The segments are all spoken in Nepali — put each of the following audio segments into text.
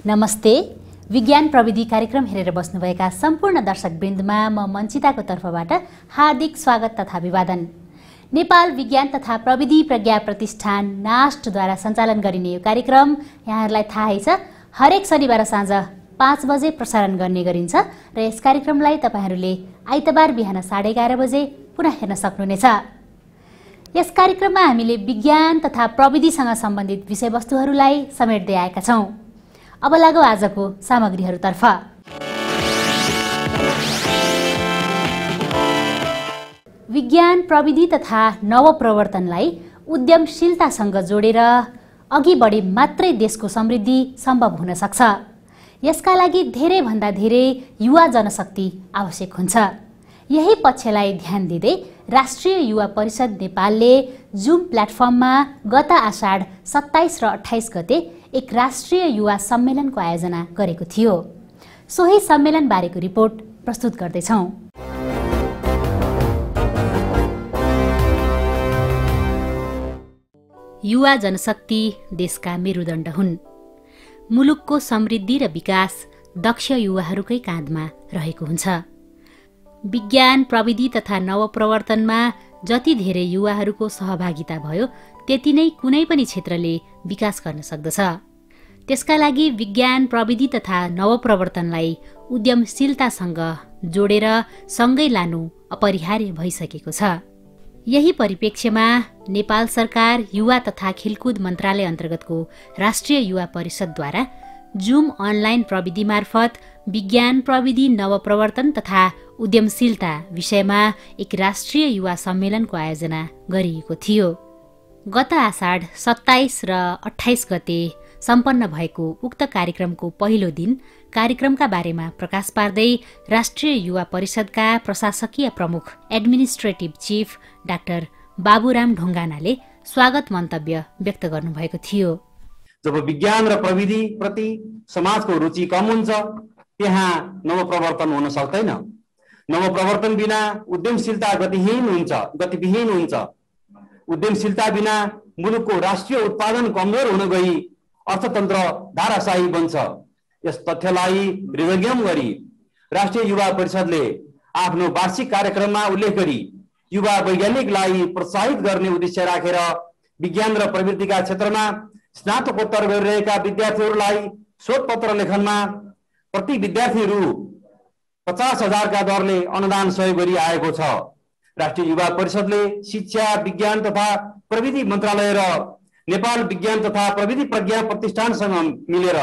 नमस्ते। विज्ञान प्रविधि कार्यक्रम हेरेर बस्नुभएका सम्पूर्ण दर्शकवृन्दमा म मञ्चिताको तर्फबाट हार्दिक स्वागत तथा अभिवादन। नेपाल विज्ञान तथा प्रविधि प्रज्ञा प्रतिष्ठान नास्टद्वारा सञ्चालन गरिने यो कार्यक्रम यहाँहरूलाई थाहै छ, हरेक शनिबार साँझ 5 बजे प्रसारण गर्ने गरिन्छ र यस कार्यक्रमलाई तपाईहरूले आइतबार बिहान 11:30 बजे पुनः हेर्न सक्नुहुनेछ। यस कार्यक्रममा हामीले विज्ञान तथा प्रविधिसँग सम्बन्धित विषयवस्तुहरूलाई समेट्दै आएका छौं। अब लागौ आजको सामग्रीहरूतर्फ। विज्ञान प्रविधि तथा नवप्रवर्तनलाई उद्यमशीलतासँग जोडेर अघि बढे मात्रै देशको समृद्धि सम्भव हुन सक्छ। यसका लागि धेरैभन्दा धेरै युवा जनशक्ति आवश्यक हुन्छ। यही पक्षलाई ध्यान दिँदै राष्ट्रिय युवा परिषद नेपालले जुम प्लेटफर्ममा गत आषाढ 27 र 28 गते एक राष्ट्रिय युवा सम्मेलनको आयोजना गरेको थियो। सोही सम्मेलन बारेको रिपोर्ट प्रस्तुत गर्दैछौं। युवा जनशक्ति देशका मेरुदण्ड हुन्। मुलुकको समृद्धि र विकास दक्ष युवाहरूकै काँधमा रहेको हुन्छ। विज्ञान प्रविधि तथा नवप्रवर्तनमा जति धेरै युवाहरूको सहभागिता भयो त्यति नै कुनै पनि क्षेत्रले विकास गर्न सक्दछ। त्यसका लागि विज्ञान प्रविधि तथा नवप्रवर्तनलाई उद्यमशीलतासँग जोडेर सँगै लानु अपरिहार्य भइसकेको छ। यही परिप्रेक्ष्यमा नेपाल सरकार युवा तथा खेलकुद मन्त्रालय अन्तर्गतको राष्ट्रिय युवा परिषदद्वारा जुम अनलाइन प्रविधि मार्फत विज्ञान प्रविधि नवप्रवर्तन तथा उद्यमशीलता विषयमा एक राष्ट्रिय युवा सम्मेलनको आयोजना गरिएको थियो। गत आषाढ 27 र 28 गते सम्पन्न भएको उक्त कार्यक्रमको पहिलो दिन कार्यक्रमका बारेमा प्रकाश पार्दै राष्ट्रिय युवा परिषदका प्रशासकीय प्रमुख एडमिनिस्ट्रेटिभ चिफ डाक्टर बाबुराम ढुङ्गानाले स्वागत मन्तव्य व्यक्त गर्नुभएको थियो। जब विज्ञान र प्रविधि प्रति समाजको रुचि कम हुन्छ त्यहाँ नवप्रवर्तन हुन सक्दैन। नवप्रवर्तन बिना उद्यमशीलता गतिविहीन हुन्छ। उद्यमशीलता बिना मुलुकको राष्ट्रिय उत्पादन कमजोर हुन गई अर्थतन्त्र धाराशाही बन्छ। यस तथ्यलाई हृदयंगम गरी राष्ट्रिय युवा परिषदले आफ्नो वार्षिक कार्यक्रममा उल्लेख गरी युवा वैज्ञानिकलाई प्रोत्साहित गर्ने उद्देश्य राखेर विज्ञान र प्रविधिका क्षेत्रमा स्नातकोत्तर गरिरहेका विद्यार्थीहरूलाई शोधपत्र लेखनमा प्रति विद्यार्थी रु 50,000 का दरले अनुदान सहयोग गरिआएको छ। राष्ट्रिय युवा परिषदले शिक्षा विज्ञान तथा प्रविधि मन्त्रालय र नेपाल विज्ञान तथा प्रविधि प्रज्ञा प्रतिष्ठानसँग मिलेर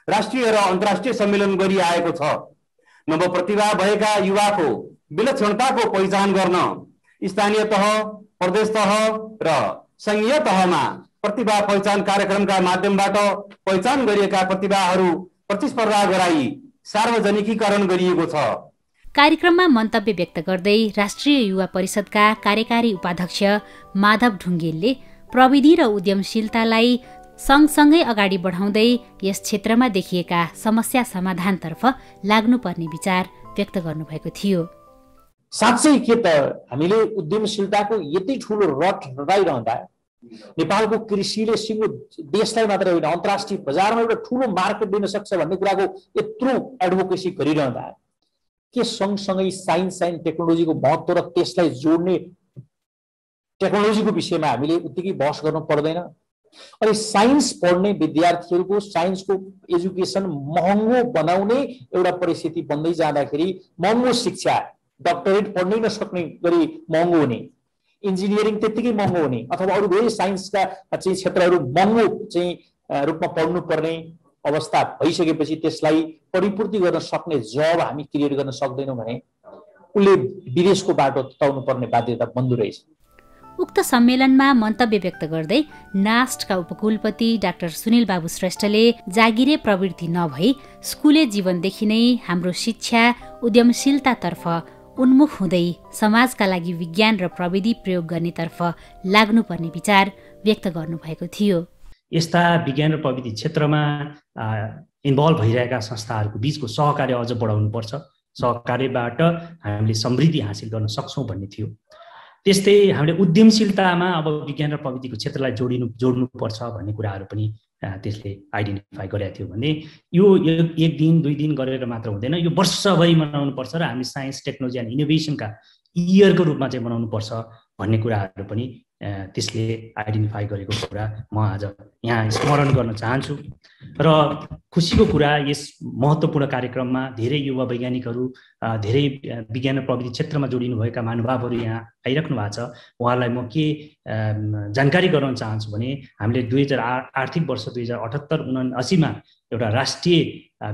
राष्ट्रिय र अन्तर्राष्ट्रिय सम्मेलन गरिआएको छ। नवप्रतिभा भएका युवाको विलक्षणताको पहिचान गर्न स्थानीय तह, प्रदेश तह र संघीय तहमा प्रतिभा पहिचान कार्यक्रमका माध्यमबाट पहिचान गरिएका प्रतिभाहरू प्रतिस्पर्धा गराई सार्वजनिकीकरण गरिएको छ। कार्यक्रममा मन्तव्य व्यक्त गर्दै राष्ट्रिय युवा परिषदका कार्यकारी उपाध्यक्ष माधव ढुङ्गेलले प्रविधि र उद्यमशीलतालाई सँगसँगै अगाडि बढाउँदै यस क्षेत्रमा देखिएका समस्या समाधानतर्फ लाग्नुपर्ने विचार व्यक्त गर्नुभएको थियो। साँच्चै के त हामीले उद्यमशीलताको यति ठुलो रट रटाइरहँदा नेपालको कृषिले सिङ्गो देशलाई मात्र होइन अन्तर्राष्ट्रिय बजारमा एउटा ठुलो मार्केट दिन सक्छ भन्ने कुराको यत्रो एडभोकेसी गरिरहँदा के सँगसँगै साइन्स एन्ड टेक्नोलोजीको महत्त्व र त्यसलाई जोड्ने टेक्नोलोजीको विषयमा हामीले उत्तिकै बहस गर्नु पर्दैन? अनि साइन्स पढ्ने विद्यार्थीहरूको साइन्सको एजुकेसन महँगो बनाउने एउटा परिस्थिति बन्दै जाँदाखेरि महँगो शिक्षा, डक्टरेट पढ्नै नसक्ने गरी महँगो हुने, इन्जिनियरिङ त्यत्तिकै महँगो हुने अथवा अरू धेरै साइन्सका चाहिँ क्षेत्रहरू महँगो चाहिँ रूपमा पढ्नुपर्ने अवस्था भइसकेपछि त्यसलाई परिपूर्ति गर्न सक्ने जब हामी क्रिएट गर्न सक्दैनौँ भने उसले विदेशको बाटो तताउनु पर्ने बाध्यता बन्द रहेछ। उक्त सम्मेलनमा मन्तव्य व्यक्त गर्दै नास्टका उपकुलपति डाक्टर सुनिल बाबु श्रेष्ठले जागिरे प्रवृत्ति नभई स्कुले जीवनदेखि नै हाम्रो शिक्षा उद्यमशीलतातर्फ उन्मुख हुँदै समाजका लागि विज्ञान र प्रविधि प्रयोग गर्नेतर्फ लाग्नुपर्ने विचार व्यक्त गर्नुभएको थियो। यस्ता विज्ञान र प्रविधि क्षेत्रमा इन्भल्भ भइरहेका संस्थाहरूको बीचको सहकार्य अझ बढाउनुपर्छ। सहकार्यबाट हामीले समृद्धि हासिल गर्न सक्छौँ भन्ने थियो। त्यस्तै हामीले उद्यमशीलतामा अब विज्ञान र प्रविधिको क्षेत्रलाई जोड्नुपर्छ भन्ने कुराहरू पनि त्यसले आइडेन्टिफाई गरेको थियो भने यो एक दिन 2 दिन गरेर मात्र हुँदैन, यो वर्षभरि मनाउनुपर्छ र हामी साइन्स टेक्नोलोजी एन्ड इनोभेसनका इयरको रूपमा चाहिँ मनाउनुपर्छ भन्ने कुराहरू पनि त्यसले आइडेन्टिफाई गरेको कुरा म आज यहाँ स्मरण गर्न चाहन्छु। र खुसीको कुरा यस महत्त्वपूर्ण कार्यक्रममा धेरै युवा वैज्ञानिकहरू, धेरै विज्ञान र प्रविधि क्षेत्रमा जोडिनुभएका महानुभावहरू यहाँ आइराख्नु भएको छ। उहाँहरूलाई म के जानकारी गराउन चाहन्छु भने हामीले आर्थिक वर्ष 2078-79मा एउटा राष्ट्रिय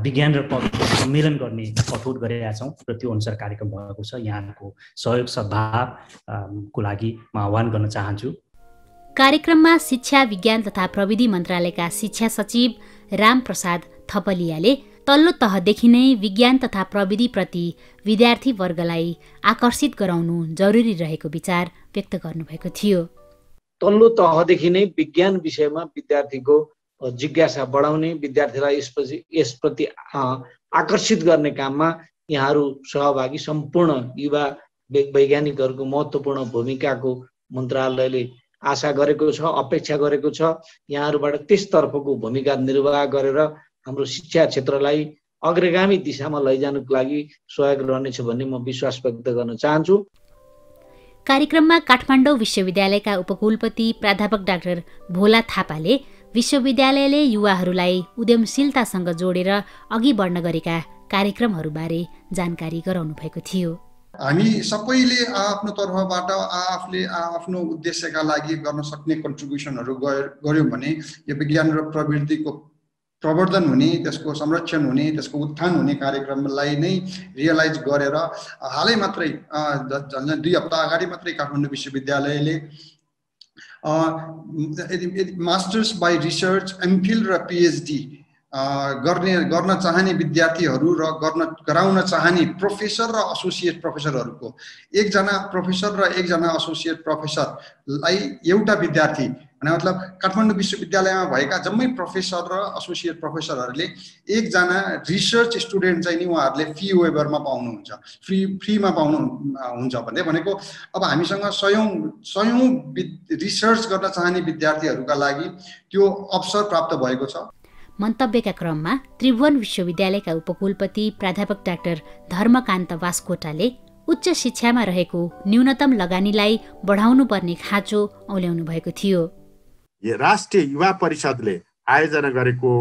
विज्ञान र प्रविधि सम्मेलन गर्ने अठोट गरेका छौँ र त्यो अनुसार कार्यक्रम भएको छ। यहाँको सहयोग सद्भावको लागि म आह्वान गर्न चाहन्छु। कार्यक्रममा शिक्षा विज्ञान तथा प्रविधि मन्त्रालयका शिक्षा सचिव रामप्रसाद थपलियाले तल्लो तहदेखि नै विज्ञान तथा प्रविधिप्रति विद्यार्थी वर्गलाई आकर्षित गराउनु जरुरी रहेको विचार व्यक्त गर्नुभएको थियो। तल्लो तहदेखि नै विज्ञान विषयमा विद्यार्थीको जिज्ञासा बढाउने, विद्यार्थीलाई यसप्रति आकर्षित गर्ने काममा यहाँहरू सहभागी सम्पूर्ण युवा वैज्ञानिकहरूको महत्त्वपूर्ण भूमिकाको मन्त्रालयले आशा गरेको छ, अपेक्षा गरेको छ। यहाँहरूबाट त्यसतर्फको भूमिका निर्वाह गरेर हाम्रो शिक्षा क्षेत्रलाई अग्रगामी दिशामा लैजानुको लागि सहयोग रहनेछ भन्ने म विश्वास व्यक्त गर्न चाहन्छु। कार्यक्रममा काठमाडौँ विश्वविद्यालयका उपकुलपति प्राध्यापक डाक्टर भोला थापाले विश्वविद्यालयले युवाहरूलाई उद्यमशीलतासँग जोडेर अघि बढ्न गरेका कार्यक्रमहरूबारे जानकारी गराउनु भएको थियो। हामी सबैले आफ्नो तर्फबाट आफूले आफ्नो उद्देश्यका लागि गर्न सक्ने कन्ट्रिब्युसनहरू गर्यौँ भने यो विज्ञान र प्रविधिको प्रवर्धन हुने, त्यसको संरक्षण हुने, त्यसको उत्थान हुने कार्यक्रमलाई नै रियलाइज गरेर हालै मात्रै झन् 2 हप्ता अगाडि मात्रै काठमाडौँ विश्वविद्यालयले मास्टर्स बाई रिसर्च, एमफिल र पिएचडी गर्न चाहने विद्यार्थीहरू र गराउन चाहने प्रोफेसर र एसोसिएट प्रोफेसरहरूको एकजना प्रोफेसर र एकजना एसोसिएट प्रोफेसरलाई एउटा विद्यार्थी मतलब काठमाडौँ विश्वविद्यालयमा भएका जम्मै प्रोफेसर र एसोसिएट प्रोफेसरहरूले एकजना रिसर्च स्टुडेन्ट चाहिँ नि उहाँहरूले फी वेभरमा पाउनुहुन्छ, फ्रीमा पाउनुहुन्छ भन्दै भनेको अब हामीसँग सयौं रिसर्च गर्न चाहने विद्यार्थीहरूका लागि त्यो अवसर प्राप्त भएको छ। मन्तव्यका क्रममा त्रिभुवन विश्वविद्यालयका उपकुलपति प्राध्यापक डाक्टर धर्मकान्त वास्कोटाले उच्च शिक्षामा रहेको न्यूनतम लगानीलाई बढाउनु पर्ने खाँचो औल्याउनु भएको थियो। राष्ट्रिय युवा परिषदले आयोजना गरेको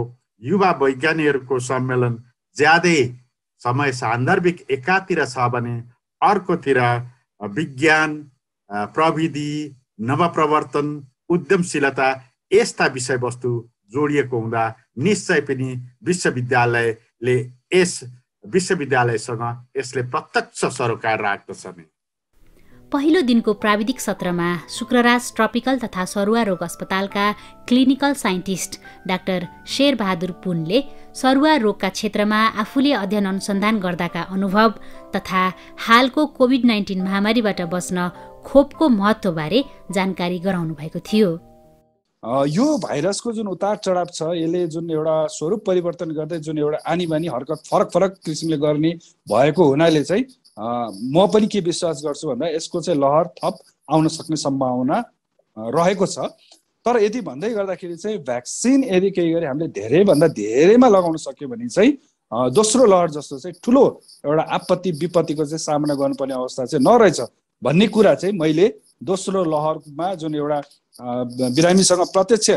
युवा वैज्ञानिकहरूको सम्मेलन ज्यादै समय सान्दर्भिक एकातिर छ भने अर्कोतिर विज्ञान, प्रविधि, नवप्रवर्तन, उद्यमशीलता यस्ता विषयवस्तु जोडिएको हुँदा निश्चय पनि विश्वविद्यालयसँग यसले प्रत्यक्ष सरोकार राख्दछ नै। पहिलो दिनको प्राविधिक सत्रमा शुक्रराज ट्रपिकल तथा सरुवा रोग अस्पतालका क्लिनिकल साइन्टिस्ट डाक्टर शेरबहादुर पुनले सरुवा रोगका क्षेत्रमा आफूले अध्ययन अनुसन्धान गर्दाका अनुभव तथा हालको कोभिड-19 महामारीबाट बच्न खोपको महत्त्वबारे जानकारी गराउनु भएको थियो। यो भाइरसको जुन उतार चढाव छ, यसले जुन एउटा स्वरूप परिवर्तन गर्दै जुन एउटा आनी बानी हरकत फरक किसिमले गर्ने भएको हुनाले चाहिँ म पनि के विश्वास गर्छु भन्दा यसको चाहिँ लहर थप आउन सक्ने सम्भावना रहेको छ। तर यदि भन्दै गर्दाखेरि चाहिँ भ्याक्सिन यदि केही गरी हामीले धेरैभन्दा धेरैमा लगाउन सक्यो भने चाहिँ दोस्रो लहर जस्तो चाहिँ ठुलो एउटा आपत्ति विपत्तिको चाहिँ सामना गर्नुपर्ने अवस्था चाहिँ नरहेछ भन्ने कुरा चाहिँ मैले दोस्रो लहरमा जुन एउटा बिरामीसँग प्रत्यक्ष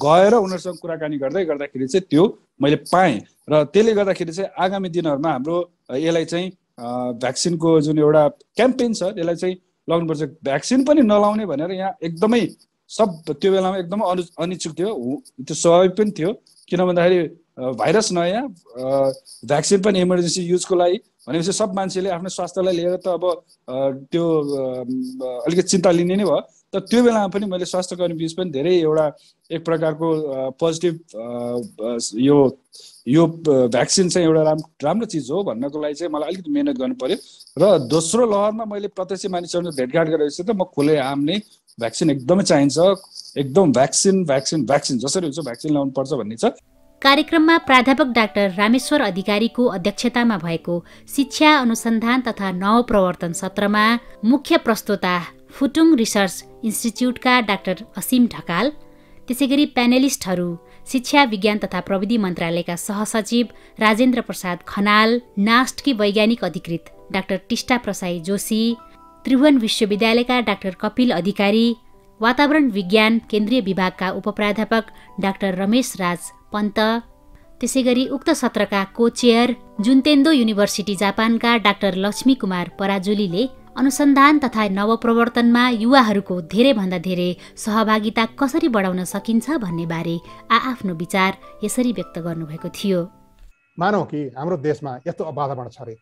गएर उनीहरूसँग कुराकानी गर्दाखेरि चाहिँ त्यो मैले पाएँ र त्यसले गर्दाखेरि चाहिँ आगामी दिनहरूमा हाम्रो यसलाई चाहिँ भ्याक्सिनको जुन एउटा क्याम्पेन छ यसलाई चाहिँ लगाउनुपर्छ। भ्याक्सिन पनि नलाउने भनेर यहाँ एकदमै त्यो बेलामा एकदमै अनिच्छुक थियो, त्यो स्वाभाविक पनि थियो। किन भन्दाखेरि भाइरस नयाँ, भ्याक्सिन पनि इमर्जेन्सी युजको लागि भनेपछि सब मान्छेले आफ्नो स्वास्थ्यलाई लिएर त अब त्यो अलिकति चिन्ता लिने नै भयो। तर त्यो बेलामा पनि मैले स्वास्थ्यकर्मी बीच पनि धेरै एउटा एक प्रकारको पोजिटिभ यो भ्याक्सिन चाहिँ एउटा राम्रो चिज हो भन्नको लागि चाहिँ मलाई अलिकति मेहनत गर्नु पर्यो। र दोस्रो लहरमा मैले प्रत्यक्ष मानिसहरूसँग भेटघाट गरेपछि त म खुले आम नै भ्याक्सिन एकदमै चाहिन्छ, एकदम भ्याक्सिन जसरी हुन्छ भ्याक्सिन लगाउनु पर्छ भन्ने छ। कार्यक्रममा प्राध्यापक डाक्टर रामेश्वर अधिकारीको अध्यक्षतामा भएको शिक्षा अनुसन्धान तथा नवप्रवर्तन सत्रमा मुख्य प्रस्तोता फुटुङ रिसर्च इन्स्टिच्युटका डाक्टर असीम ढकाल, त्यसैगरी प्यानेलिस्टहरू शिक्षा विज्ञान तथा प्रविधि मन्त्रालयका सहसचिव राजेन्द्र प्रसाद खनाल, नास्टकी वैज्ञानिक अधिकृत डाक्टर टिष्टा प्रसाई जोशी, त्रिभुवन विश्वविद्यालयका डाक्टर कपिल अधिकारी, वातावरण विज्ञान केन्द्रीय विभागका उपप्राध्यापक डाक्टर रमेश राज पन्त, त्यसैगरी उक्त सत्रका को-चेयर जुन्तेन्दो युनिभर्सिटी जापानका डाक्टर लक्ष्मी कुमार पराजुलीले अनुसन्धान तथा नवप्रवर्तनमा युवाहरूको धेरैभन्दा धेरै सहभागिता कसरी बढाउन सकिन्छ भन्ने बारे आफ्नो विचार यसरी व्यक्त गर्नुभएको थियो। मानौ कि हाम्रो देशमा यस्तो वातावरण छ रे,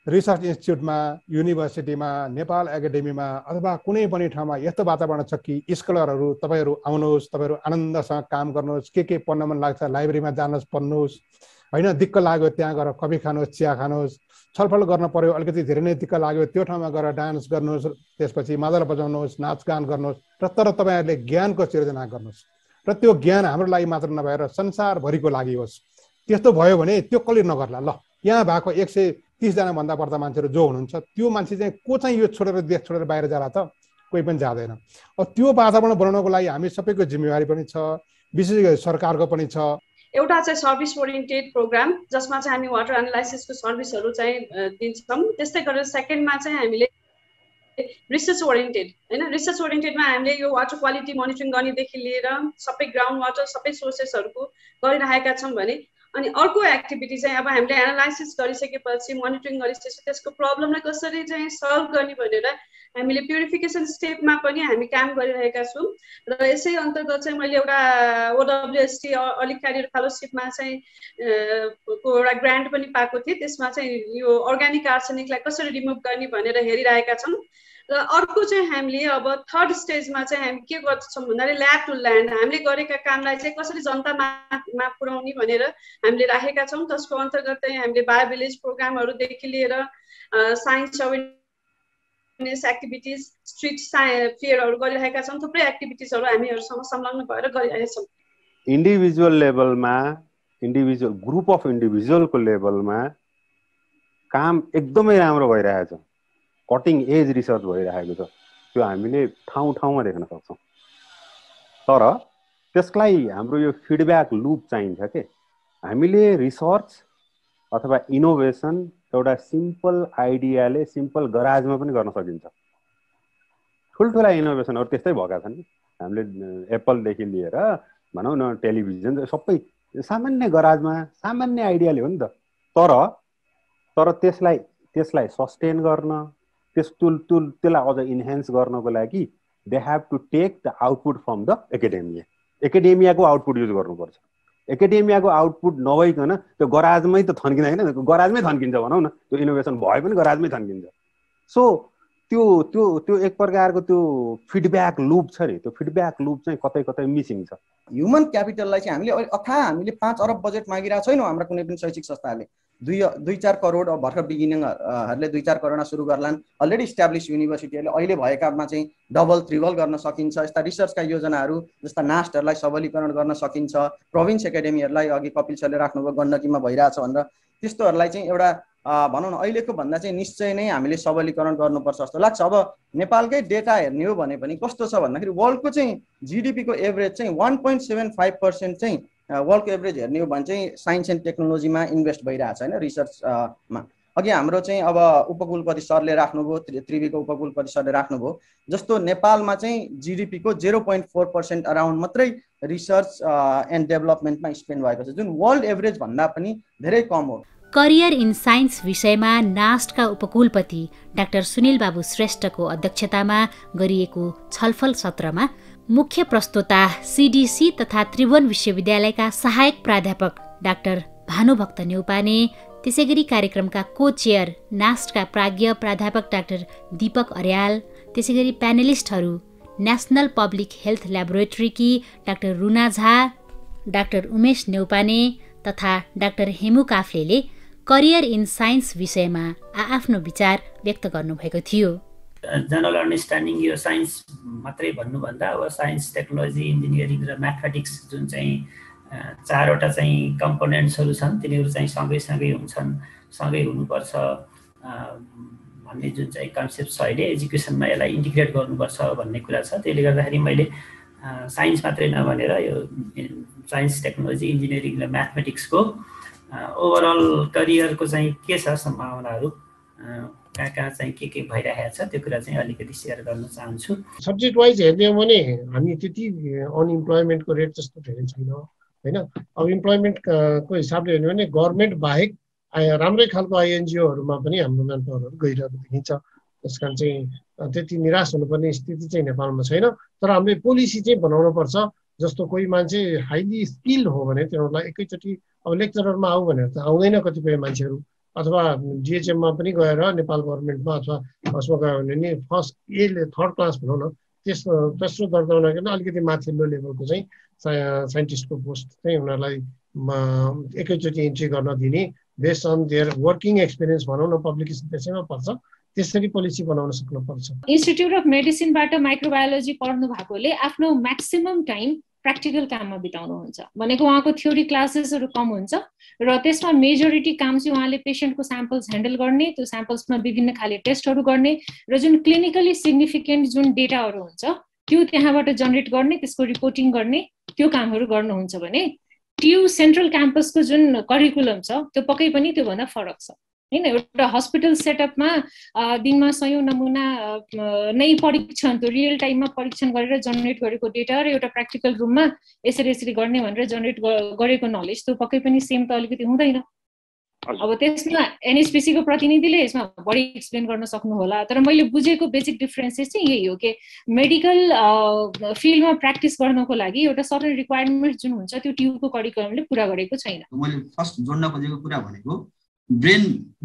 रिसर्च इन्स्टिच्युटमा, युनिभर्सिटीमा, नेपाल एकाडेमीमा अथवा कुनै पनि ठाउँमा यस्तो वातावरण छ कि स्कलरहरू तपाईँहरू आउनुहोस्, तपाईँहरू आनन्दसँग काम गर्नुहोस्, के पढ्न मन लाग्छ लाइब्रेरीमा जानुहोस्, पढ्नुहोस्, होइन दिक्क लाग्यो त्यहाँ गएर कफी खानुहोस्, चिया खानुहोस्, छलफल गर्न पर्यो अलिकति धेरै नै दिक्क लाग्यो त्यो ठाउँमा गएर डान्स गर्नुहोस्, त्यसपछि मादल बजाउनुहोस्, नाचगान गर्नुहोस्, र तर तपाईँहरूले ज्ञानको सिर्जना गर्नुहोस् र त्यो ज्ञान हाम्रो लागि मात्र नभएर संसारभरिको लागि होस्। त्यस्तो भयो भने त्यो कसले नगर्ला। ल यहाँ भएको 130 जना भन्दा बढ्ता मान्छेहरू जो हुनुहुन्छ त्यो मान्छे चाहिँ को चाहिँ यो छोडेर देश छोडेर बाहिर जाला त? कोही पनि जाँदैन। अब त्यो वातावरण बनाउनको लागि हामी सबैको जिम्मेवारी पनि छ, विशेष गरी सरकारको पनि छ। एउटा चाहिँ सर्भिस ओरिएन्टेड प्रोग्राम जसमा चाहिँ हामी वाटर एनालाइसिसको सर्भिसहरू चाहिँ दिन्छौँ। त्यस्तै गरेर सेकेन्डमा चाहिँ हामीले रिसर्च ओरिएन्टेड होइन, रिसर्च ओरिएन्टेडमा हामीले यो वाटर क्वालिटी मोनिटरिङ गर्नेदेखि लिएर सबै ग्राउन्ड वाटर सबै सोर्सेसहरूको गरिरहेका छौँ भने, अनि अर्को एक्टिभिटी चाहिँ अब हामीले एनालाइसिस गरिसकेपछि मोनिटरिङ गरिसकेपछि त्यसको प्रब्लमलाई कसरी चाहिँ सल्भ गर्ने भनेर हामीले प्युरिफिकेसन स्टेपमा पनि हामी काम गरिरहेका छौँ। र यसै अन्तर्गत चाहिँ मैले एउटा OWST अलिक क्यारियर फेलोसिपमा चाहिँ एउटा ग्रान्ट पनि पाएको थिएँ। त्यसमा चाहिँ यो अर्ग्यानिक आर्सेनिकलाई कसरी रिमुभ गर्ने भनेर हेरिरहेका छौँ। र अर्को चाहिँ हामीले अब थर्ड स्टेजमा चाहिँ हामी के गर्छौँ भन्दाखेरि ल्याब टु ल्यान्ड, हामीले गरेका कामलाई चाहिँ कसरी जनतामा पुर्याउने भनेर हामीले राखेका छौँ। त्यसको अन्तर्गत चाहिँ हामीले बायो भिलेज प्रोग्रामहरूदेखि लिएर साइन्स अवेरनेस एक्टिभिटिज, स्ट्रिट फेयरहरू गरिरहेका छौँ। थुप्रै एक्टिभिटिजहरू हामीहरूसँग संलग्न भएर गरिरहेका छौँ। इन्डिभिजुअल लेभलमा, इन्डिभिजुअल ग्रुप अफ इन्डिभिजुअलको लेभलमा काम एकदमै राम्रो भइरहेको छ, कटिङ एज रिसर्च भइरहेको छ। त्यो हामीले ठाउँ ठाउँमा देख्न सक्छौँ। तर त्यसलाई हाम्रो यो फिडब्याक लुप चाहिन्छ के। हामीले रिसर्च अथवा इनोभेसन एउटा सिम्पल आइडियाले सिम्पल गराजमा पनि गर्न सकिन्छ। ठुल्ठुला इनोभेसनहरू त्यस्तै भएका छन्। हामीले एप्पलदेखि लिएर भनौँ न टेलिभिजन सबै सामान्य गराजमा सामान्य आइडियाले हो नि त। तर त्यसलाई सस्टेन गर्न, त्यसलाई अझ इन्हान्स गर्नको लागि they have to take the output from the academia. एकाडेमियाको आउटपुट युज गर्नुपर्छ। एकाडेमियाको आउटपुट नभइकन त्यो गराजमै त थन्किँदैन, गराजमै थन्किन्छ भनौँ न। त्यो इनोभेसन भए पनि गराजमै थन्किन्छ। सो त्यो एक प्रकारको त्यो फिडब्याक लुप छ नि, त्यो फिडब्याक लुप चाहिँ कतै कतै मिसिङ छ। ह्युमन क्यापिटललाई चाहिँ हामीले 5 अरब बजेट मागिरहेको छैनौँ। हाम्रो कुनै पनि शैक्षिक संस्थाले 2-4 करोड भर्खर बिगिनिङहरूले 2-4 करोडमा सुरु गर्लान्। अलरेडी इस्टाब्लिस युनिभर्सिटीहरूले अहिले भएकामा चाहिँ डबल ट्रिबल गर्न सकिन्छ। यस्ता रिसर्चका योजनाहरू जस्ता नास्टहरूलाई सबलीकरण गर्न सकिन्छ। प्रोभिन्स एकाडेमीहरूलाई अघि कपिल सरले राख्नुभयो गण्डकीमा भइरहेछ भनेर, त्यस्तोहरूलाई चाहिँ एउटा भनौँ न अहिलेको भन्दा चाहिँ निश्चय नै हामीले सबलीकरण गर्नुपर्छ जस्तो लाग्छ। अब नेपालकै डेटा हेर्ने हो भने पनि कस्तो छ भन्दाखेरि वर्ल्डको चाहिँ जिडिपीको एभरेज चाहिँ 1.75% चाहिँ वर्ल्डको एभरेज हेर्ने हो भने चाहिँ साइन्स एन्ड टेक्नोलोजीमा इन्भेस्ट भइरहेछ होइन, रिसर्चमा। अघि हाम्रो चाहिँ अब उपकुलपति सरले राख्नुभयो, त्रिवीको उपकुलपति सरले राख्नुभयो जस्तो नेपालमा चाहिँ जिडिपीको 0.4% अराउन्ड मात्रै रिसर्च एन्ड डेभलपमेन्टमा स्पेन्ड भएको छ, जुन वर्ल्ड एभरेज भन्दा पनि धेरै कम हो। करियर इन साइन्स विषयमा नास्टका उपकुलपति डाक्टर सुनिल बाबु श्रेष्ठको अध्यक्षतामा गरिएको छलफल सत्रमा मुख्य प्रस्तोता CDC तथा त्रिभुवन विश्वविद्यालयका सहायक प्राध्यापक डाक्टर भानुभक्त न्यौपाने, त्यसैगरी कार्यक्रमका को-चेयर नास्टका प्राज्ञ प्राध्यापक डाक्टर दीपक अर्याल, त्यसैगरी प्यानेलिस्टहरू नेसनल पब्लिक हेल्थ ल्याबोरेटरीकी डाक्टर रुना झा, डाक्टर उमेश न्यौपाने तथा doctor Hemu काफ्लेले career in science विषयमा आफ्नो विचार व्यक्त गर्नुभएको थियो। जनरल अन्डरस्ट्यान्डिङ यो साइन्स मात्रै भन्नुभन्दा अब साइन्स, टेक्नोलोजी, इन्जिनियरिङ र म्याथमेटिक्स जुन चाहिँ 4वटा चाहिँ कम्पोनेन्ट्सहरू छन् तिनीहरू चाहिँ सँगै हुन्छन्, सँगै हुनुपर्छ भन्ने जुन चाहिँ कन्सेप्ट छ अहिले एजुकेसनमा यसलाई इन्टिग्रेट गर्नुपर्छ भन्ने कुरा छ। त्यसले गर्दाखेरि मैले साइन्स मात्रै नभनेर यो साइन्स टेक्नोलोजी इन्जिनियरिङ र म्याथमेटिक्सको ओभरअल करियरको चाहिँ के छ सम्भावनाहरू, कहाँ चाहिँ के भइरहेको छ, त्यो कुरा चाहिँ अलिकति सेयर गर्न चाहन्छु। सब्जेक्ट वाइज हेर्ने हो भने हामी त्यति अनइम्प्लोइमेन्टको रेट जस्तो धेरै छैन होइन। अब इम्प्लोइमेन्टको हिसाबले हेर्ने भने गभर्मेन्ट बाहेक राम्रै खालको आइएनजिओहरूमा पनि हाम्रो म्यान पावरहरू गइरहेको देखिन्छ। त्यस कारण चाहिँ त्यति निराश हुनुपर्ने स्थिति चाहिँ नेपालमा छैन। तर हामीले पोलिसी चाहिँ बनाउनुपर्छ। जस्तो कोही मान्छे हाइली स्किल्ड हो भने तिनीहरूलाई एकैचोटि अब लेक्चररमा आऊ भनेर त आउँदैन कतिपय मान्छेहरू, अथवा डिएचएममा पनि गएर नेपाल गभर्मेन्टमा अथवा उसमा गयो भने नि फर्स्ट थर्ड क्लास भनौँ न तेस्रो दर्जा नगर्न अलिकति माथिल्लो लेभलको चाहिँ साइन्टिस्टको पोस्ट चाहिँ उनीहरूलाई एकैचोटि इन्ट्री गर्न दिने based on their working experience भनौँ न, पब्लिकेसन त्यसैमा पर्छ। त्यसरी पोलिसी बनाउन सक्नुपर्छ। इन्स्टिट्युट अफ मेडिसिनबाट माइक्रोबायोलोजी पढ्नु भएकोले आफ्नो म्याक्सिमम टाइम प्र्याक्टिकल काममा बिताउनुहुन्छ भनेको उहाँको थ्योरी क्लासेसहरू कम हुन्छ र त्यसमा मेजोरिटी काम चाहिँ उहाँले पेसेन्टको स्याम्पल्स ह्यान्डल गर्ने, त्यो स्याम्पल्समा विभिन्न खाले टेस्टहरू गर्ने र जुन क्लिनिकली सिग्निफिकेन्ट जुन डेटाहरू हुन्छ त्यो त्यहाँबाट जेनेरेट गर्ने, त्यसको रिपोर्टिङ गर्ने, त्यो कामहरू गर्नुहुन्छ भने TU सेन्ट्रल क्याम्पसको जुन करिकुलम छ त्यो पक्कै पनि त्योभन्दा फरक छ हैन। एउटा हस्पिटल सेटअपमा दिनमा 100 नमुना नै परीक्षण, त्यो रियल टाइममा परीक्षण गरेर जेनेरेट गरेको डेटा र एउटा प्र्याक्टिकल रुममा यसरी गर्ने भनेर जेनेरेट गरेको नलेज त्यो पक्कै पनि सेम त अलिकति हुँदैन। अब त्यसमा एनएचपीसी को प्रतिनिधिले यसमा बढी एक्सप्लेन गर्न सक्नु होला। तर मैले बुझेको बेसिक डिफरेन्सेस चाहिँ यही हो कि मेडिकल फिल्डमा प्र्याक्टिस गर्नको लागि एउटा सर्टेन रिक्वायरमेन्ट जुन हुन्छ त्यो ट्युबको करिकुलमले पुरा गरेको छैन। मैले फर्स्ट जोड्न खोजेको कुरा भनेको ब्रेन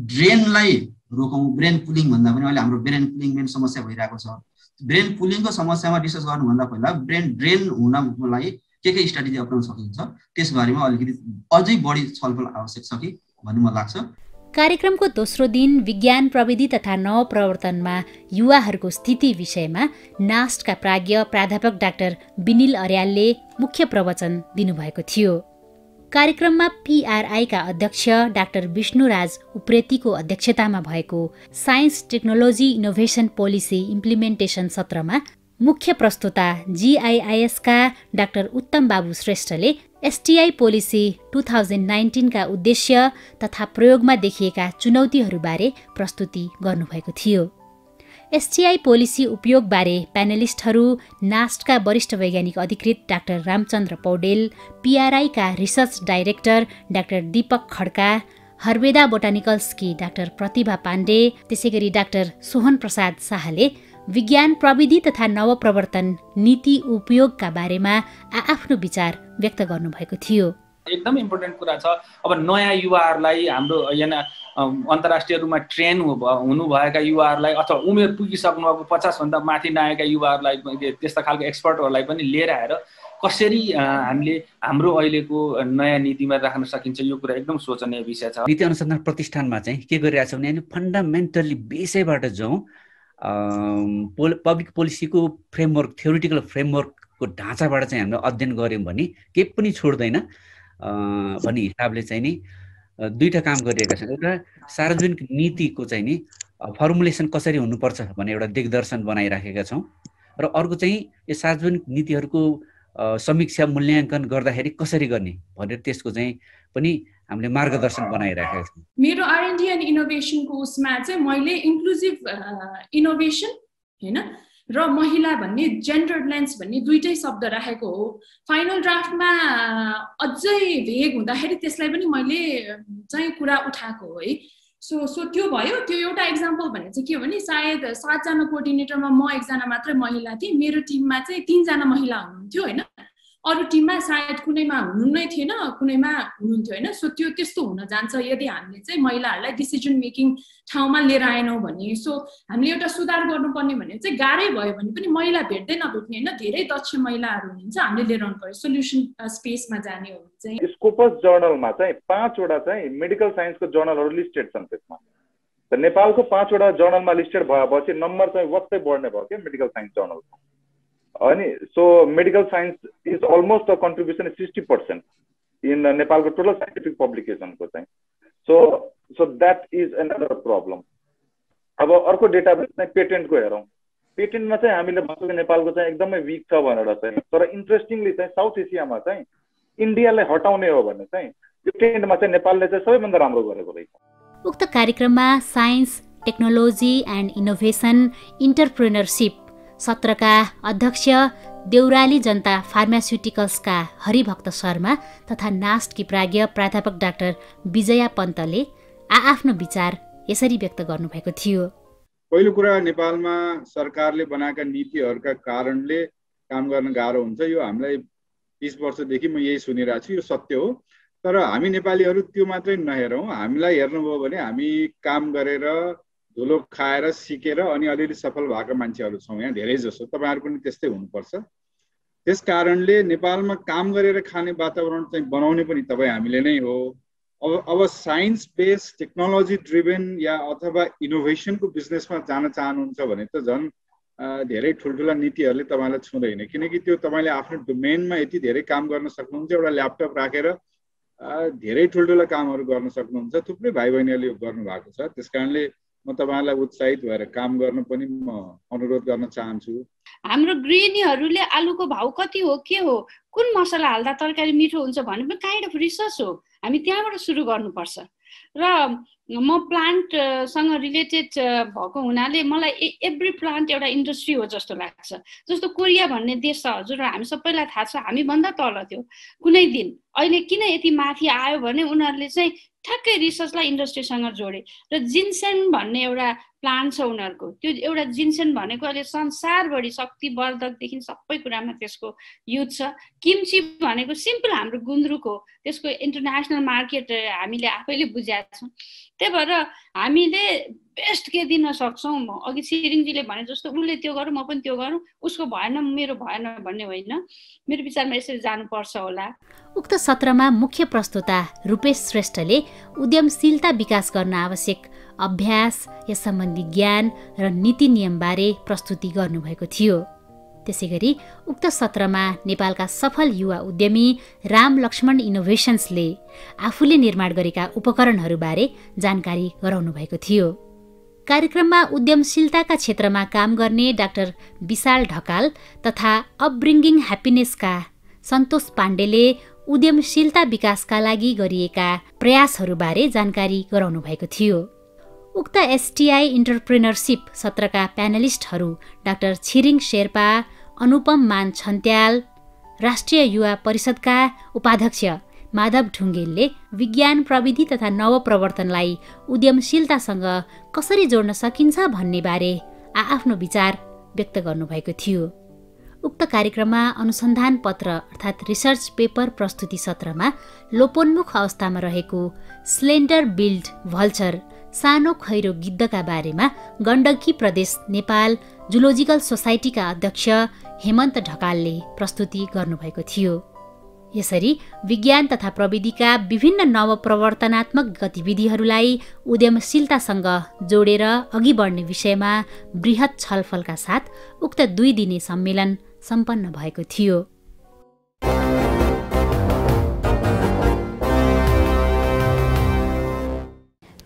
ड्रेनलाई रोकौँ। ब्रेन पुलिङ भन्दा पनि अहिले हाम्रो ब्रेन पुलिङ मेन समस्या भइरहेको छ। ब्रेन पुलिङको समस्यामा रिसर्च गर्नुभन्दा पहिला ब्रेन ड्रेन हुनको लागि के स्ट्राटेजी अप्नाउन सकिन्छ त्यसबारेमा अलिकति अझै बढी छलफल आवश्यक छ कि भन्ने मलाई लाग्छ। कार्यक्रमको दोस्रो दिन विज्ञान प्रविधि तथा नवप्रवर्तनमा युवाहरूको स्थिति विषयमा नास्टका प्राज्ञ प्राध्यापक डाक्टर बिनिल अर्यालले मुख्य प्रवचन दिनुभएको थियो। कार्यक्रममा PRI-का अध्यक्ष डाक्टर विष्णुराज उप्रेतीको अध्यक्षतामा भएको science technology innovation policy implementation सत्रमा मुख्य प्रस्तोता GIIS-का डाक्टर उत्तम बाबु श्रेष्ठले STI पोलिसी 2019 का उद्देश्य तथा प्रयोगमा देखिएका चुनौतीहरूबारे प्रस्तुति गर्नुभएको थियो। STI पोलिसी उपयोगबारे प्यानलिस्टहरू नास्टका वरिष्ठ वैज्ञानिक अधिकृत डाक्टर रामचन्द्र पौडेल, PRI-का research director doctor Deepak Khadka, Herveda बोटानिकल्सकी डाक्टर प्रतिभा पाण्डे, त्यसैगरी डाक्टर सोहन प्रसाद शाहले विज्ञान प्रविधि तथा नवप्रवर्तन नीति उपयोगका बारेमा आफ्नो विचार व्यक्त गर्नुभएको थियो। एकदम इम्पोर्टेन्ट कुरा छ। अब नयाँ युवाहरूलाई हाम्रो यहाँ अन्तर्राष्ट्रिय रूपमा ट्रेन हुनुभएका युवाहरूलाई अथवा उमेर पुगिसक्नु भएको 50 भन्दा माथि नआएका युवाहरूलाई त्यस्ता खालको एक्सपर्टहरूलाई पनि लिएर आएर कसरी हामीले हाम्रो अहिलेको नयाँ नीतिमा राख्न सकिन्छ यो कुरा एकदम सोचनीय विषय छ। नीति अनुसन्धान प्रतिष्ठानमा चाहिँ के गरिरहेछ भने फन्डामेन्टल्ली बेसैबाट जाउँ पब्लिक पोलिसीको फ्रेमवर्क थ्योरिटिकल फ्रेमवर्कको ढाँचाबाट चाहिँ हामीले अध्ययन गऱ्यौँ भने केही पनि छोड्दैन भन्ने हिसाबले चाहिँ नि दुईटा काम गरिरहेका छन्। एउटा सार्वजनिक नीतिको चाहिँ नि फर्मुलेसन कसरी हुनुपर्छ भन्ने एउटा दिग्दर्शन बनाइराखेका छौँ र अर्को चाहिँ यो सार्वजनिक नीतिहरूको समीक्षा मूल्याङ्कन गर्दाखेरि कसरी गर्ने भनेर त्यसको चाहिँ पनि हामीले मार्गदर्शन बनाइराखेका छौँ। मेरो R&D एन्ड इनोभेसनको उसमा चाहिँ मैले इन्क्लुजिभ इनोभेसन हैन र महिला भन्ने जेन्डर लेन्स भन्ने दुईटै शब्द राखेको हो। फाइनल ड्राफ्टमा अझै भेग हुँदाखेरि त्यसलाई पनि मैले चाहिँ कुरा उठाएको हो है। सो त्यो भयो। त्यो एउटा एक्जाम्पल भन्ने चाहिँ के हो भने सायद 7 जना कोअर्डिनेटरमा म एकजना मात्रै महिला थिएँ। मेरो टिममा चाहिँ 3 जना महिला हुनुहुन्थ्यो हैन। अरू टिममा सायद कुनैमा हुनु नै थिएन, कुनैमा हुनुहुन्थ्यो हैन। सो त्यो त्यस्तो हुन जान्छ यदि हामीले चाहिँ महिलाहरूलाई डिसिजन मेकिङ ठाउँमा लिएर आएनौँ भने। सो हामीले एउटा सुधार गर्नुपर्ने भने चाहिँ गाह्रै भयो भने पनि महिला भेट्दै नभेट्ने हैन, धेरै दक्ष महिलाहरू हुनुहुन्छ, हामीले लिएर आउनु पर्यो सोल्युसन स्पेसमा जाने हो भने चाहिँ। स्कोपस जर्नलमा चाहिँ 5 वटा चाहिँ मेडिकल साइन्सको जर्नलहरू लिस्टेड छन् त्यसमा। त नेपालको 5 वटा जर्नलमा लिस्टेड भएपछि नम्बर चाहिँ वाक्कै बढ्ने भयो के मेडिकल साइन्स जर्नलको अनि। So medical science is almost a contribution 60% in नेपालको टोटल साइन्टिफिक पब्लिकेसनको चाहिँ। So that is another problem. अब अर्को डेटाबेस चाहिँ पेटेन्टको हेरौँ। पेटेन्टमा चाहिँ हामीले भन्छौँ नेपालको चाहिँ एकदमै विक छ भनेर चाहिँ, तर इन्ट्रेस्टिङली चाहिँ साउथ एसियामा चाहिँ इन्डियालाई हटाउने हो भने चाहिँ यो पेटेन्टमा चाहिँ नेपालले चाहिँ सबैभन्दा राम्रो गरेको रहेछ। उक्त कार्यक्रममा साइन्स, टेक्नोलोजी एन्ड इनोभेसन इन्टरप्रेन्योरसिप सत्रका अध्यक्ष देउराली जनता फार्मास्युटिकल्सका हरिभक्त शर्मा तथा नास्टकी प्राज्ञ प्राध्यापक डाक्टर विजया पन्तले आफ्नो विचार यसरी व्यक्त गर्नुभएको थियो। पहिलो कुरा, नेपालमा सरकारले बनाएका नीतिहरूका कारणले काम गर्न गाह्रो हुन्छ। यो हामीलाई 20 वर्षदेखि म यही सुनिरहेको छु, यो सत्य हो। तर हामी नेपालीहरू त्यो मात्रै नहेरौँ, हामीलाई हेर्नुभयो भने हामी काम गरेर धुलो खाएर सिकेर अनि अलिअलि सफल भएका मान्छेहरू छौँ यहाँ धेरै जसो। तपाईँहरू पनि त्यस्तै हुनुपर्छ। त्यस कारणले नेपालमा काम गरेर खाने वातावरण चाहिँ बनाउने पनि तपाईँ हामीले नै हो। अब साइन्स बेस्ड टेक्नोलोजी ड्रिभन या अथवा इनोभेसनको बिजनेसमा जान चाहनुहुन्छ भने त झन् धेरै ठुल्ठुला नीतिहरूले तपाईँलाई छुँदैन, किनकि त्यो तपाईँले आफ्नो डोमेनमा यति धेरै काम गर्न सक्नुहुन्छ। एउटा ल्यापटप राखेर धेरै ठुल्ठुला कामहरू गर्न सक्नुहुन्छ। थुप्रै भाइ बहिनीहरूले यो गर्नुभएको छ। त्यस कारणले म तपाईँलाई उत्साहित भएर काम गर्न पनि म अनुरोध गर्न चाहन्छु। हाम्रो गृहिणीहरूले आलुको भाउ कति हो, के हो, कुन मसला हाल्दा तरकारी मिठो हुन्छ भन्ने पनि काइन्ड अफ रिसर्च हो। हामी त्यहाँबाट सुरु गर्नुपर्छ। र म प्लान्टसँग रिलेटेड भएको हुनाले मलाई एभ्री प्लान्ट एउटा इन्डस्ट्री हो जस्तो लाग्छ। जस्तो कोरिया भन्ने देश छ हजुर, हामी सबैलाई थाहा छ, हामीभन्दा तल थियो कुनै दिन। अहिले किन यति माथि आयो भने उनीहरूले चाहिँ ठ्याक्कै रिसर्चलाई इन्डस्ट्रीसँग जोडे। र जिन्सेन भन्ने एउटा प्लान्ट छ उनीहरूको। त्यो एउटा जिन्सेन भनेको अहिले संसारभरि शक्तिवर्धकदेखि सबै कुरामा त्यसको युज छ। किम्ची भनेको सिम्पल हाम्रो गुन्द्रुक हो, त्यसको इन्टरनेसनल मार्केट हामीले आफैले बुझेका छौँ। त्यही भएर हामीले बेस्ट के दिन सक्छौँ। अघि छिरिङजीले भने जस्तो उसले त्यो गरौँ म पनि त्यो गरौँ, उसको भएन मेरो भएन भन्ने होइन। मेरो विचारमा यसरी जानुपर्छ होला। उक्त सत्रमा मुख्य प्रस्तोता रूपेश श्रेष्ठले उद्यमशीलता विकास गर्न आवश्यक अभ्यास, यस सम्बन्धी ज्ञान र नीति नियमबारे प्रस्तुति गर्नुभएको थियो। त्यसैगरी उक्त सत्रमा नेपालका सफल युवा उद्यमी राम लक्ष्मण इनोभेसन्सले आफूले निर्माण गरेका उपकरणहरूबारे जानकारी गराउनु भएको थियो। कार्यक्रममा उद्यमशीलताका क्षेत्रमा काम गर्ने डाक्टर विशाल ढकाल तथा अपब्रिङ्गिङ ह्याप्पिनेसका सन्तोष पाण्डेले उद्यमशीलता विकासका लागि गरिएका प्रयासहरूबारे जानकारी गराउनु भएको थियो। उक्त एसटिआई इन्टरप्रेन्योरसिप सत्रका प्यानलिस्टहरू डाक्टर छिरिङ शेर्पा, अनुपम मान छन्त्याल, राष्ट्रिय युवा परिषदका उपाध्यक्ष माधव ढुङ्गेलले विज्ञान, प्रविधि तथा नवप्रवर्तनलाई उद्यमशीलतासँग कसरी जोड्न सकिन्छ भन्ने बारे आफ्नो विचार व्यक्त गर्नुभएको थियो। उक्त कार्यक्रममा अनुसन्धान पत्र अर्थात् रिसर्च पेपर प्रस्तुति सत्रमा लोपोन्मुख अवस्थामा रहेको स्लेन्डर बिल्ड भल्चर सानो खैरो गिद्धका बारेमा गण्डकी प्रदेश नेपाल जुलोजिकल सोसाइटीका अध्यक्ष हेमन्त ढकालले प्रस्तुति गर्नुभएको थियो। यसरी विज्ञान तथा प्रविधिका विभिन्न नवप्रवर्तनात्मक गतिविधिहरूलाई उद्यमशीलतासँग जोडेर अघि बढ्ने विषयमा बृहत छलफलका साथ उक्त 2 दिने सम्मेलन सम्पन्न भएको थियो।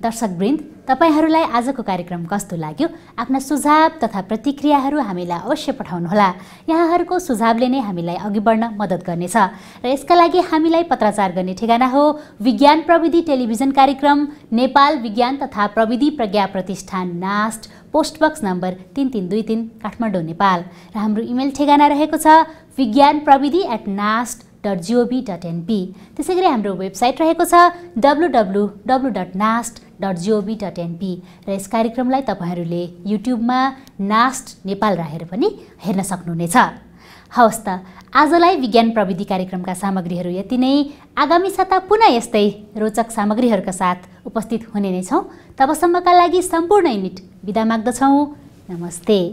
दर्शकवृन्द, तपाईहरूलाई आजको कार्यक्रम कस्तो लाग्यो? आफ्ना सुझाव तथा प्रतिक्रियाहरू हामीलाई अवश्य पठाउनुहोला। यहाँहरूको सुझावले नै हामीलाई अघि बढ्न मद्दत गर्नेछ र यसका लागि हामीलाई पत्राचार गर्ने ठेगाना हो विज्ञान प्रविधि टेलिभिजन कार्यक्रम, नेपाल विज्ञान तथा प्रविधि प्रज्ञा प्रतिष्ठान नास्ट, पोस्टबक्स नम्बर 3323 काठमाडौँ नेपाल। र हाम्रो इमेल ठेगाना रहेको छ vigyanpravidi@nast.gov.np। त्यसैगरी हाम्रो वेबसाइट रहेको छ www.nast.gov.np र यस कार्यक्रमलाई तपाईहरूले युट्युबमा नास्ट नेपाल राखेर पनि हेर्न सक्नुहुनेछ। हवस् त, आजलाई विज्ञान प्रविधि कार्यक्रमका सामग्रीहरू यति नै। आगामी साता पुनः यस्तै रोचक सामग्रीहरूका साथ उपस्थित हुने नै छौँ। तबसम्मका लागि सम्पूर्ण युनिट बिदा माग्दछौँ। नमस्ते।